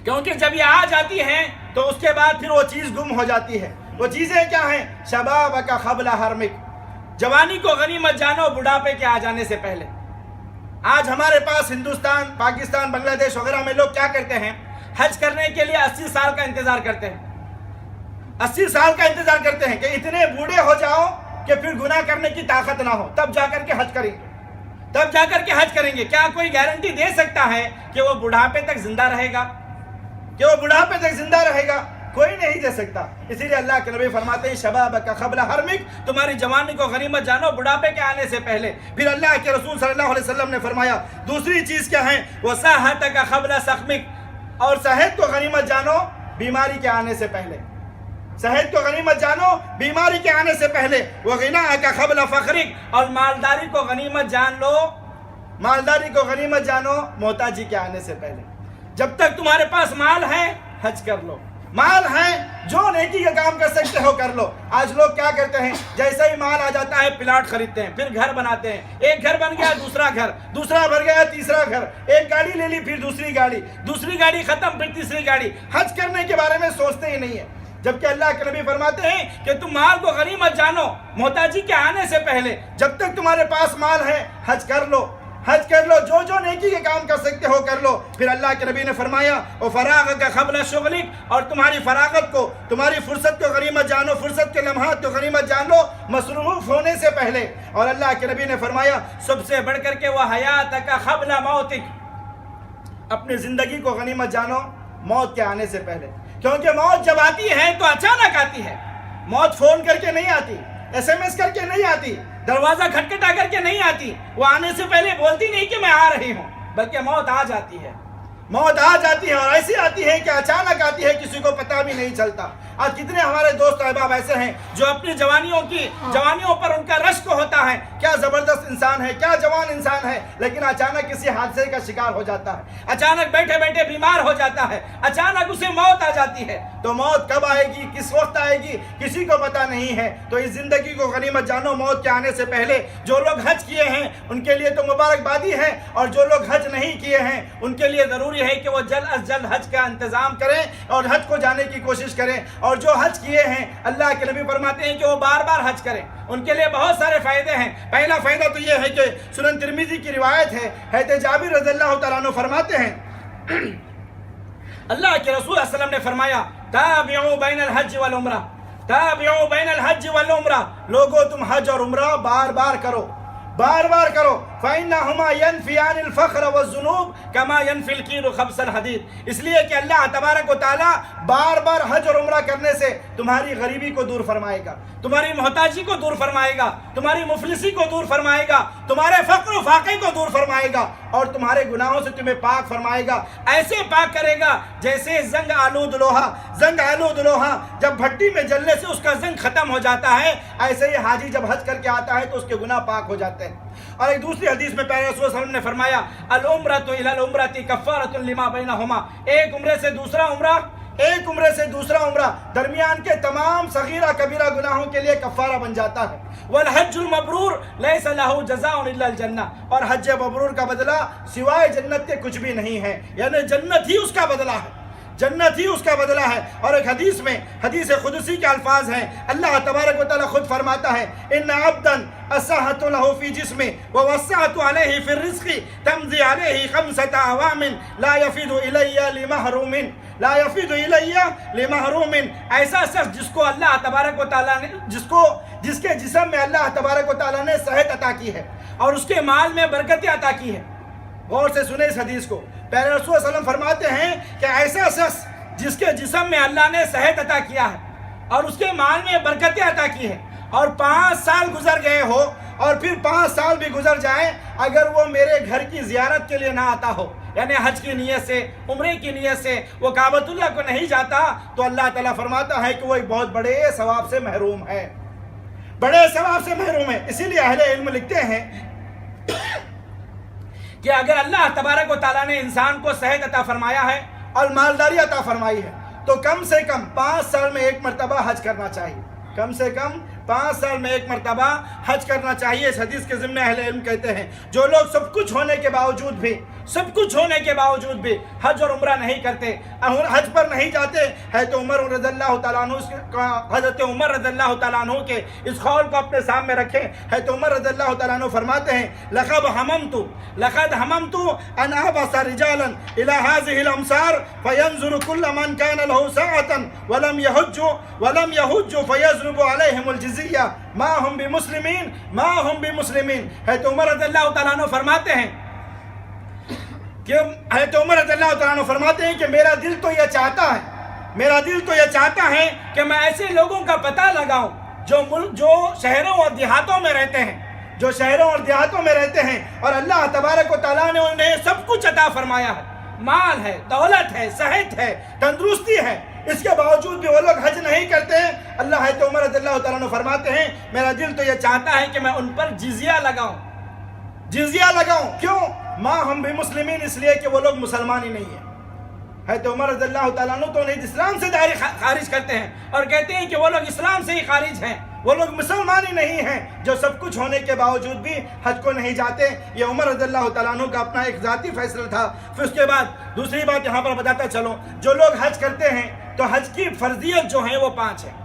کیونکہ جب یہ آ جاتی ہیں تو اس کے بعد پھر وہ چیز گم ہو جاتی ہے۔ وہ چیزیں کیا ہیں؟ شبابک قبل حرمک، جوانی کو غنیمت جانو بڑھاپے کے آ جانے سے پہلے۔ آج ہمارے پاس ہندوستان، پاکستان، بنگلہ دیش وغیرہ میں لوگ کیا کرتے ہیں؟ حج کرنے کے لیے 80 سال کا انتظار کرتے ہیں، 80 سال کا انتظار کرتے ہیں کہ اتنے بوڑھے ہو جاؤ کہ پھر گناہ کرنے کی طاقت نہ ہو، تب جا کر کے حج کریں گے، تب جا کر کے حج کریں گے۔ کیا کوئی گارنٹی دے سکتا ہے کہ وہ بڑھاپے تک زندہ رہے گا؟ کہ وہ بڑھاپے تک زندہ رہے گا؟ کوئی نہیں دے سکتا۔ اسی لیے اللہ کے نبی فرماتے ہیں شبابک قبل حرمک، تمہاری جوانی کو غنیمت جانو بڑھاپے کے آنے سے پہلے۔ پھر اللہ کے رسول صلی اللہ علیہ وسلم نے فرمایا دوسری چیز کیا ہے؟ وصحتک قبل سقمک، اور صحت کو غنیمت جانو بیماری کے آنے سے پہلے، صحت کو غنیمت جانو بیماری کے آنے سے پہلے۔ وغناک قبل فقرک، اور مالداری کو غنیمت جان لو، مالداری کو غنیمت جانو محتاجی کے آنے سے پہلے۔ جب تک تمہارے پاس مال ہے حج کر لو، مال ہے جو نیکی کا کام کر سکتے ہو کر لو۔ آج لوگ کیا کرتے ہیں؟ جیسا ہی مال آ جاتا ہے پلاٹ خریدتے ہیں، پھر گھر بناتے ہیں، ایک گھر بن گیا دوسرا گھر، دوسرا بن گیا تیسرا گھر، ایک گاڑی لے لی پھر دوسری گاڑی، دوسری گاڑی ختم پھر تیسری گاڑی۔ حج کرنے کے بارے میں سوچتے ہی نہیں ہے، جبکہ اللہ کے نبی فرماتے ہیں کہ تم مال کو غنیمت جانو محتاجی کے آنے سے پہلے۔ جب تک تمہارے پاس مال ہے حج کر لو، حج کر لو، جو جو نیکی کے کام کر سکتے ہو کر لو۔ پھر اللہ کے نبی نے فرمایا وفراغک قبل شغلک، اور تمہاری فراغت کو، تمہاری فرصت کو غنیمت جانو، فرصت کے لمحات کو غنیمت جان لو مصروف ہونے سے پہلے۔ اور اللہ کے نبی نے فرمایا سب سے بڑھ کر کے وحیاتک قبل موتک، اپنی زندگی کو غنیمت جانو موت کے آنے سے پہلے، کیونکہ موت جب آتی ہے تو اچانک آتی ہے۔ موت فون کر کے نہیں آتی، SMS کر کے نہیں آتی، دروازہ کھٹکھٹا کر کے نہیں آتی، وہ آنے سے پہلے بولتی نہیں کہ میں آ رہی ہوں، بلکہ موت آ جاتی ہے، موت آ جاتی ہے، اور ایسی آتی ہے کہ اچانک آتی ہے، کسی کو پتہ بھی نہیں چلتا۔ آج کتنے ہمارے دوست احباب ایسے ہیں جو اپنی جوانیوں پر ان کا رشک ہوتا ہے، کیا زبردست انسان ہے، کیا جوان انسان ہے، لیکن اچانک کسی حادثے کا شکار ہو جاتا ہے، اچانک بیٹھے بیٹھے بیمار ہو جاتا ہے، اچانک اسے موت آ جاتی ہے۔ تو موت کب آئے گی، کس وقت آئے گی، کسی کو پتہ نہیں ہے۔ تو اس زندگی کو غنیمت جانو موت کے آنے سے پہلے۔ جو لوگ حج کیے ہیں ان کے لیے تو مبارکبادی ہے، اور جو لوگ حج نہیں کیے ہیں ان کے لیے ضروری ہے کہ وہ جلد از جلد حج کا انتظام کریں اور حج کو جانے کی کوشش کریں۔ اور جو حج کیے ہیں اللہ کے نبی فرماتے ہیں کہ وہ بار بار حج کریں، ان کے لیے بہت سارے فائدے ہیں۔ پہلا فائدہ تو یہ ہے کہ سنن ترمذی کی روایت ہے، حضرت جابر رضی اللہ تعالیٰ عنہ فرماتے ہیں اللہ کے رسول صلی اللہ علیہ وسلم نے فرمایا تابعوا بین الحج والعمرہ، تابعوا بین الحج والعمرہ، لوگو تم حج اور عمرہ بار بار کرو، بار بار کرو۔ فَإِنَّهُمَا يَنْفِيَانِ الْفَقْرَ وَالذُّنُوبَ كَمَا يَنْفِي الْكِيرُ خَبْثَ الْحَدِيدِ، اس لیے کہ اللہ تبارک و تعالیٰ بار بار حج اور عمرہ کرنے سے تمہاری غریبی کو دور فرمائے گا، تمہاری محتاجی کو دور فرمائے گا، تمہاری مفلسی کو دور فرمائے گا، تمہارے فقر و فاقے کو دور فرمائے گا، اور تمہارے گناہوں سے تمہیں پاک فرمائے گا۔ ایسے پاک کرے گا جیسے زنگ آلود لوہا، زنگ آلود لوہا جب بھٹی میں جلنے سے اس کا زنگ ختم ہو جاتا ہے، ایسے ہی حاجی جب حج کر کے آتا ہے تو اس کے گناہ پاک ہو جاتے ہیں۔ اور ایک دوسری حدیث میں پیارے رسول صلی اللہ علیہ وسلم نے فرمایا العمرۃ الی العمرۃ کفارۃ لما بینہما، ایک عمرے سے دوسرا عمرہ، ایک عمرے سے دوسرا عمرہ درمیان کے تمام صغیرہ کبیرہ گناہوں کے لیے کفارہ بن جاتا ہے۔ والحج المبرور لیس لہ جزاء الا الجنہ، اور حج مبرور کا بدلہ سوائے جنت کے کچھ بھی نہیں ہے، یعنی جنت ہی اس کا بدلہ ہے، جنت ہی اس کا بدلہ ہے۔ اور ایک حدیث میں، حدیث قدسی کے الفاظ ہیں، اللہ تبارک و تعالیٰ خود فرماتا ہے ان عبدا اسحت له فی جسمه ووسعت علیہ فی الرزق تمضی علیہ 5 اعوام لا یفید الی لمحروم، لا یفید الی لمحروم، ایسا شخص جس کو اللہ تبارک و تعالیٰ نے جس کے جسم میں اللہ تبارک و تعالیٰ نے صحت عطا کی ہے اور اس کے مال میں برکتیں عطا کی ہے۔ غور سے سنیں اس حدیث کو، پیارے رسول صلی اللہ علیہ وسلم فرماتے ہیں کہ ایسا شخص جس کے جسم میں اللہ نے صحت عطا کیا ہے اور اس کے مال میں برکتیں عطا کی ہے، اور 5 سال گزر گئے ہو اور پھر 5 سال بھی گزر جائیں، اگر وہ میرے گھر کی زیارت کے لیے نہ آتا ہو، یعنی حج کی نیت سے، عمرے کی نیت سے وہ کعبۃ اللہ کو نہیں جاتا، تو اللہ تعالیٰ فرماتا ہے کہ وہ ایک بہت بڑے ثواب سے محروم ہے، بڑے ثواب سے محروم ہے۔ اسی لیے اہل علم لکھتے ہیں کہ اگر اللہ تبارک و تعالیٰ نے انسان کو صحت عطا فرمایا ہے اور مالداری عطا فرمائی ہے تو کم سے کم 5 سال میں ایک مرتبہ حج کرنا چاہیے، کم سے کم 5 سال میں ایک مرتبہ حج کرنا چاہیے، اس حدیث کے ضمن اہل علم کہتے ہیں جو لوگ سب کچھ ہونے کے باوجود بھی حج اور عمرہ نہیں کرتے، حج پر نہیں جاتے، ہے تو عمر رضی اللہ تعالیٰ عنہ حضرت عمر رضی اللہ تعالیٰ عنہ کے اس قول کو اپنے سامنے رکھیں، ہے تو عمر رضی اللہ تعالیٰ عنہ فرماتے ہیں لقد هممت ان ابعث رجالا الى هذه الامصار فينظر كل من كان له ساعة ولم يحج فيضرب عليهم الجزية ما هم بمسلمين، ہے تو عمر رضی اللہ تعالیٰ عنہ فرماتے ہیں کہ میرا دل تو یہ چاہتا ہے کہ میں ایسے لوگوں کا پتہ لگاؤں جو شہروں اور دیہاتوں میں رہتے ہیں اور اللہ تبارک و تعالیٰ نے انہیں سب کچھ عطا فرمایا ہے، مال ہے، دولت ہے، صحت ہے، تندرستی ہے، اس کے باوجود بھی وہ لوگ حج نہیں کرتے ہیں۔ اللہ ہے تو عمر رضی اللہ تعالیٰ عنہ فرماتے ہیں میرا دل تو یہ چاہتا ہے کہ میں ان پر جزیہ لگاؤں، کیوں؟ ما ہم بھی مسلمین، اس لیے کہ وہ لوگ مسلمان ہی نہیں ہیں۔ ہے تو عمر رضی اللہ تعالیٰ عنہ تو انہیں اسلام سے خارج کرتے ہیں اور کہتے ہیں کہ وہ لوگ اسلام سے ہی خارج ہیں، وہ لوگ مسلمان ہی نہیں ہیں جو سب کچھ ہونے کے باوجود بھی حج کو نہیں جاتے۔ یہ عمر رضی اللہ تعالیٰ عنہ کا اپنا ایک ذاتی فیصلہ تھا۔ پھر اس کے بعد دوسری بات یہاں پر بتاتا چلوں، جو لوگ حج کرتے ہیں تو حج کی فرضیت جو ہیں وہ 5 ہیں۔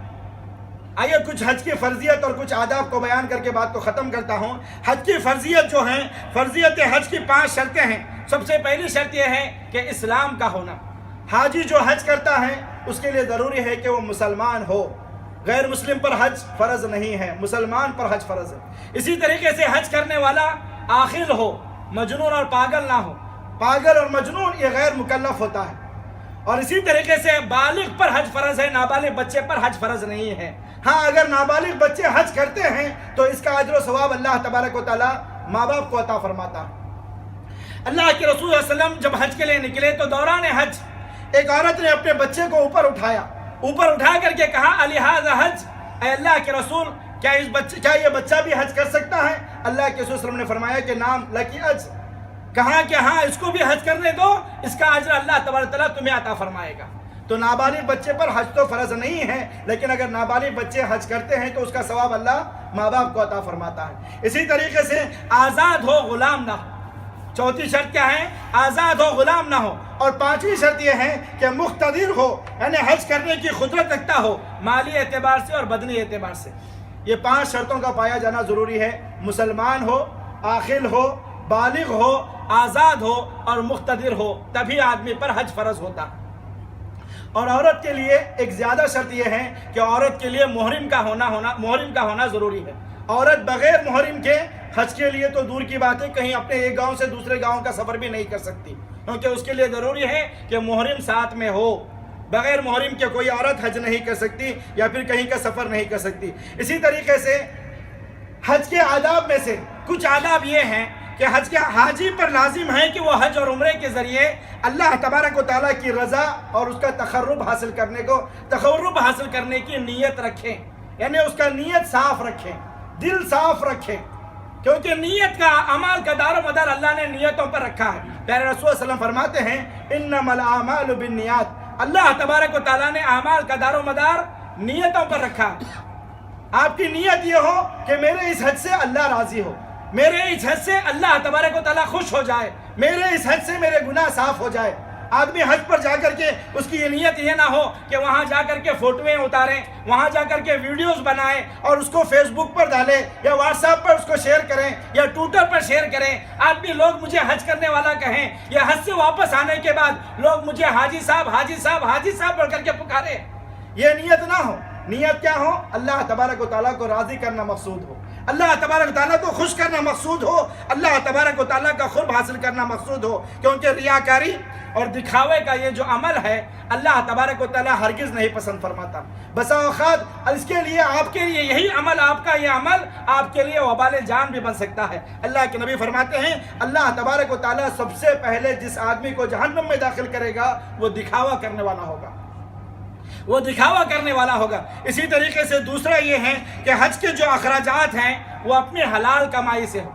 آئیے کچھ حج کی فرضیت اور کچھ آداب کو بیان کر کے بات کو ختم کرتا ہوں۔ حج کی فرضیت جو ہیں، فرضیت حج کی 5 شرطیں ہیں۔ سب سے پہلی شرط یہ ہے کہ اسلام کا ہونا۔ حاجی جو حج کرتا ہے اس کے لیے ضروری ہے کہ وہ مسلمان ہو، غیر مسلم پر حج فرض نہیں ہے، مسلمان پر حج فرض ہے۔ اسی طریقے سے حج کرنے والا عاقل ہو، مجنون اور پاگل نہ ہو۔ پاگل اور مجنون یہ غیر مکلف ہوتا ہے۔ اور اسی طریقے سے بالغ پر حج فرض ہے، نابالغ بچے پر حج فرض نہیں ہے۔ ہاں اگر نابالغ بچے حج کرتے ہیں تو اس کا اجر و ثواب اللہ تبارک و تعالیٰ ماں باپ کو عطا فرماتا ہے۔ اللہ کے رسول صلی اللہ علیہ وسلم جب حج کے لیے نکلے تو دوران حج ایک عورت نے اپنے بچے کو اوپر اٹھا کر کے کہا الہذا حج، اے اللہ کے رسول کیا یہ بچہ بھی حج کر سکتا ہے؟ اللہ کے رسول صلی اللہ علیہ وسلم نے فرمایا کہ نام لکی اج، کہا کہ ہاں اس کو بھی حج کرنے دو، اس کا اجر اللہ تبارک تعالیٰ تمہیں عطا فرمائے گا۔ تو نابالغ بچے پر حج تو فرض نہیں ہے، لیکن اگر نابالغ بچے حج کرتے ہیں تو اس کا ثواب اللہ ماں باپ کو عطا فرماتا ہے۔ اسی طریقے سے آزاد ہو، غلام نہ ہو۔ چوتھی شرط کیا ہے؟ آزاد ہو، غلام نہ ہو۔ اور 5ویں شرط یہ ہے کہ مقتدر ہو، یعنی حج کرنے کی قدرت رکھتا ہو، مالی اعتبار سے اور بدنی اعتبار سے۔ یہ 5 شرطوں کا پایا جانا ضروری ہے۔ مسلمان ہو، عاقل ہو، بالغ ہو، آزاد ہو اور مقتدر ہو، تبھی آدمی پر حج فرض ہوتا۔ اور عورت کے لیے ایک زیادہ شرط یہ ہے کہ عورت کے لیے محرم کا ہونا ضروری ہے۔ عورت بغیر محرم کے حج کے لیے تو دور کی بات ہے، کہیں اپنے ایک گاؤں سے دوسرے گاؤں کا سفر بھی نہیں کر سکتی، کیونکہ اس کے لیے ضروری ہے کہ محرم ساتھ میں ہو۔ بغیر محرم کے کوئی عورت حج نہیں کر سکتی یا پھر کہیں کا سفر نہیں کر سکتی۔ اسی طریقے سے حج کے آداب میں سے کچھ آداب یہ ہیں کہ حج کے حاجی پر لازم ہے کہ وہ حج اور عمرے کے ذریعے اللہ تبارک و تعالیٰ کی رضا اور اس کا تقرب حاصل کرنے کی نیت رکھیں، یعنی اس کا نیت صاف رکھیں، دل صاف رکھیں، کیونکہ نیت کا اعمال کا دار و مدار اللہ نے نیتوں پر رکھا ہے۔ پیارے رسول صلی اللہ علیہ وسلم فرماتے ہیں انما الاعمال بالنیات، اللہ تبارک و تعالیٰ نے اعمال کا دار و مدار نیتوں پر رکھا۔ آپ کی نیت یہ ہو کہ میرے اس حج سے اللہ راضی ہو، میرے اس حج سے اللہ تبارک و تعالیٰ خوش ہو جائے، میرے اس حج سے میرے گناہ صاف ہو جائے۔ آدمی حج پر جا کر کے اس کی یہ نیت یہ نہ ہو کہ وہاں جا کر کے فوٹویں اتاریں، وہاں جا کر کے ویڈیوز بنائیں اور اس کو فیس بک پر ڈالیں یا واٹس ایپ پر اس کو شیئر کریں یا ٹویٹر پر شیئر کریں۔ آدمی لوگ مجھے حج کرنے والا کہیں یا حج سے واپس آنے کے بعد لوگ مجھے حاجی صاحب بڑھ کر کے پکارے، یہ نیت نہ ہو۔ نیت کیا ہو؟ اللہ تبارک و تعالیٰ کو راضی کرنا مقصود ہو، اللہ تبارک و تعالیٰ کو خوش کرنا مقصود ہو، اللہ تبارک و تعالیٰ کا قرب حاصل کرنا مقصود ہو، کیونکہ ریاکاری اور دکھاوے کا یہ جو عمل ہے اللہ تبارک و تعالیٰ ہرگز نہیں پسند فرماتا۔ بسا اوقات اس کے لیے آپ کے لیے یہی عمل، آپ کا یہ عمل آپ کے لیے وبال جان بھی بن سکتا ہے۔ اللہ کے نبی فرماتے ہیں اللہ تبارک و تعالیٰ سب سے پہلے جس آدمی کو جہنم میں داخل کرے گا وہ دکھاوا کرنے والا ہوگا، اسی طریقے سے دوسرا یہ ہے کہ حج کے جو اخراجات ہیں وہ اپنے حلال کمائی سے ہو،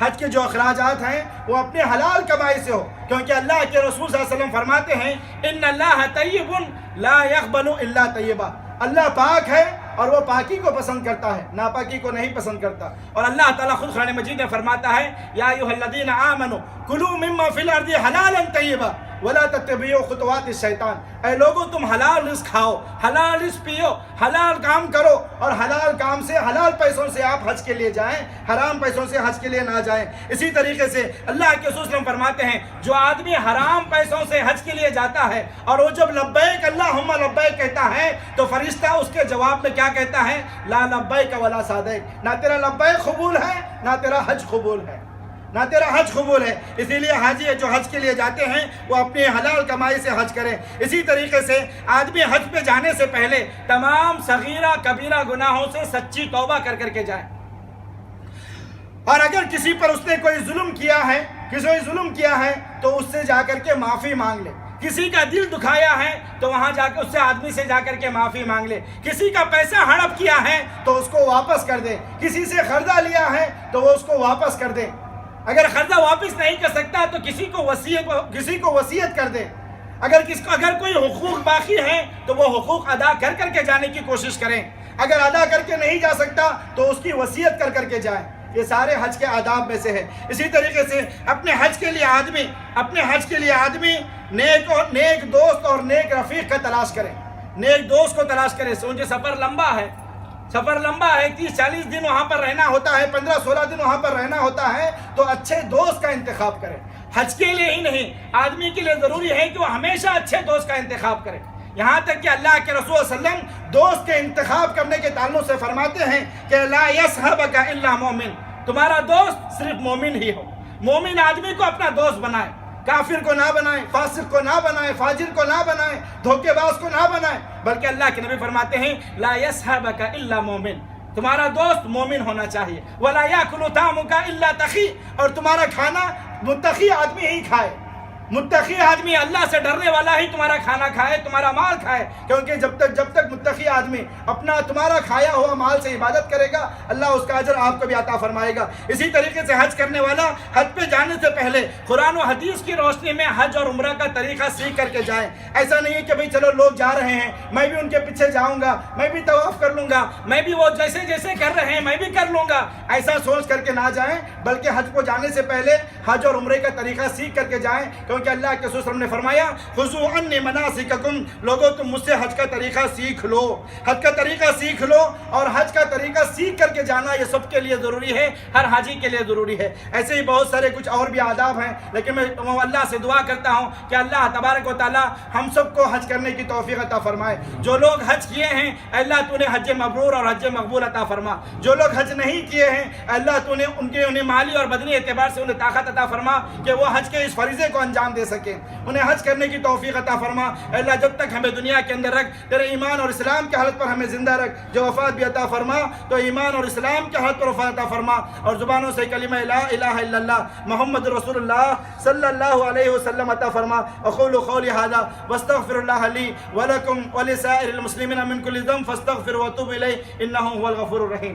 حج کے جو اخراجات ہیں وہ اپنے حلال کمائی سے ہو، کیونکہ اللہ کے رسول صلی اللہ علیہ وسلم فرماتے ہیں ان اللہ طیب لا يقبل الا طیبا، اللہ پاک ہے اور وہ پاکی کو پسند کرتا ہے، ناپاکی کو نہیں پسند کرتا۔ اور اللہ تعالیٰ خود قرآن مجید میں فرماتا ہے یا ایھا الذین آمنوا کلوا مما فی الارض حلالا طیبا ولا تتبعوا خطوات الشیطان، اے لوگو تم حلال رزق کھاؤ، حلال رزق پیو، حلال کام کرو، اور حلال کام سے، حلال پیسوں سے آپ حج کے لیے جائیں، حرام پیسوں سے حج کے لیے نہ جائیں۔ اسی طریقے سے اللہ کے رسول صلی اللہ علیہ وسلم فرماتے ہیں جو آدمی حرام پیسوں سے حج کے لیے جاتا ہے اور وہ جب لبیک اللہم لبیک کہتا ہے تو فرشتہ اس کے جواب میں کیا کہتا ہے؟ لا لبیک ولا صادق، نہ تیرا لبیک قبول ہے نہ تیرا حج قبول ہے، نہ تیرا حج قبول ہے۔ اسی لیے حاجی جو حج کے لیے جاتے ہیں وہ اپنی حلال کمائی سے حج کریں۔ اسی طریقے سے آدمی حج پہ جانے سے پہلے تمام صغیرہ کبیرہ گناہوں سے سچی توبہ کر کر کے جائیں، اور اگر کسی پر اس نے کوئی ظلم کیا ہے، تو اس سے جا کر کے معافی مانگ لے۔ کسی کا دل دکھایا ہے تو وہاں جا کے اس سے آدمی سے جا کر کے معافی مانگ لے۔ کسی کا پیسہ ہڑپ کیا ہے تو اس کو واپس کر دے۔ کسی سے قرضہ لیا ہے تو وہ اس کو واپس کر دے۔ اگر قرضہ واپس نہیں کر سکتا تو کسی کو وصیت کر دے۔ اگر کوئی حقوق باقی ہے تو وہ حقوق ادا کر کر کے جانے کی کوشش کریں۔ اگر ادا کر کے نہیں جا سکتا تو اس کی وصیت کر کر کے جائیں۔ یہ سارے حج کے آداب میں سے ہے۔ اسی طریقے سے اپنے حج کے لیے آدمی نیک دوست اور نیک رفیق کا تلاش کریں، نیک دوست کو تلاش کریں۔ سمجھے سفر لمبا ہے، 30-40 دن وہاں پر رہنا ہوتا ہے، 15-16 دن وہاں پر رہنا ہوتا ہے، تو اچھے دوست کا انتخاب کریں۔ حج کے لیے ہی نہیں، آدمی کے لیے ضروری ہے کہ وہ ہمیشہ اچھے دوست کا انتخاب کرے۔ یہاں تک کہ اللہ کے رسول صلی اللہ علیہ وسلم دوست کے انتخاب کرنے کے تعلق سے فرماتے ہیں کہ لا یصحبک الا مومن، تمہارا دوست صرف مومن ہی ہو۔ مومن آدمی کو اپنا دوست بنائے، کافر کو نہ بنائے، فاسق کو نہ بنائے، فاجر کو نہ بنائے، دھوکے باز کو نہ بنائے، بلکہ اللہ کے نبی فرماتے ہیں لا یصحبک الا مومن، تمہارا دوست مومن ہونا چاہیے۔ ولا یاکل طعامک الا تقی، اور تمہارا کھانا متقی آدمی ہی کھائے۔ متقی آدمی اللہ سے ڈرنے والا ہی تمہارا کھانا کھائے، تمہارا مال کھائے، کیونکہ جب تک متقی آدمی تمہارا کھایا ہوا مال سے عبادت کرے گا، اللہ اس کا اجر آپ کو بھی عطا فرمائے گا۔ اسی طریقے سے حج کرنے والا حج پہ جانے سے پہلے قرآن و حدیث کی روشنی میں حج اور عمرہ کا طریقہ سیکھ کر کے جائیں۔ ایسا نہیں ہے کہ بھئی چلو لوگ جا رہے ہیں میں بھی ان کے پیچھے جاؤں گا، میں بھی طواف کر لوں گا، میں بھی وہ جیسے کر رہے ہیں میں بھی کر لوں گا، ایسا سوچ کر کے نہ جائیں، بلکہ حج کو جانے سے پہلے حج اور عمرے کا طریقہ سیکھ کر کے جائیں، کیونکہ اللہ کے رسول نے فرمایا خذوا عنی مناسککم، لوگوں تم مجھ سے حج کا طریقہ سیکھ لو، حج کا طریقہ سیکھ لو۔ اور حج کا طریقہ سیکھ کر کے جانا یہ سب کے لیے ضروری ہے، ہر حاجی کے لیے ضروری ہے۔ ایسے ہی بہت سارے کچھ اور بھی آداب ہیں، لیکن میں اللہ سے دعا کرتا ہوں کہ اللہ تبارک و تعالی ہم سب کو حج کرنے کی توفیق عطا فرمائے۔ جو لوگ حج کیے ہیں اللہ تو نے حج مبرور اور حج مقبول عطا فرما، جو لوگ حج نہیں کیے ہیں اللہ تو نے انہیں مالی اور بدنی اعتبار سے انہیں طاقت عطا فرما کہ وہ حج کے اس فریضے کو انجام دے سکیں، انہیں حج کرنے کی توفیق عطا فرما۔ اللہ جب تک ہمیں دنیا کے اندر رکھ، تیرے ایمان اور اسلام کی حالت پر ہمیں زندہ رکھ، جو وفات بھی عطا فرما تو ایمان اور اسلام کی حالت پر وفات عطا فرما، اور زبانوں سے کلمہ لا الہ الا اللہ محمد رسول اللہ صلی اللہ علیہ وسلم عطا فرما۔ اقول قولی ھذا واستغفر اللہ لی ولکم ولسائر المسلمین من کل ذنب فاستغفروا واتوبوا الیہ انہ هو الغفور الرحیم۔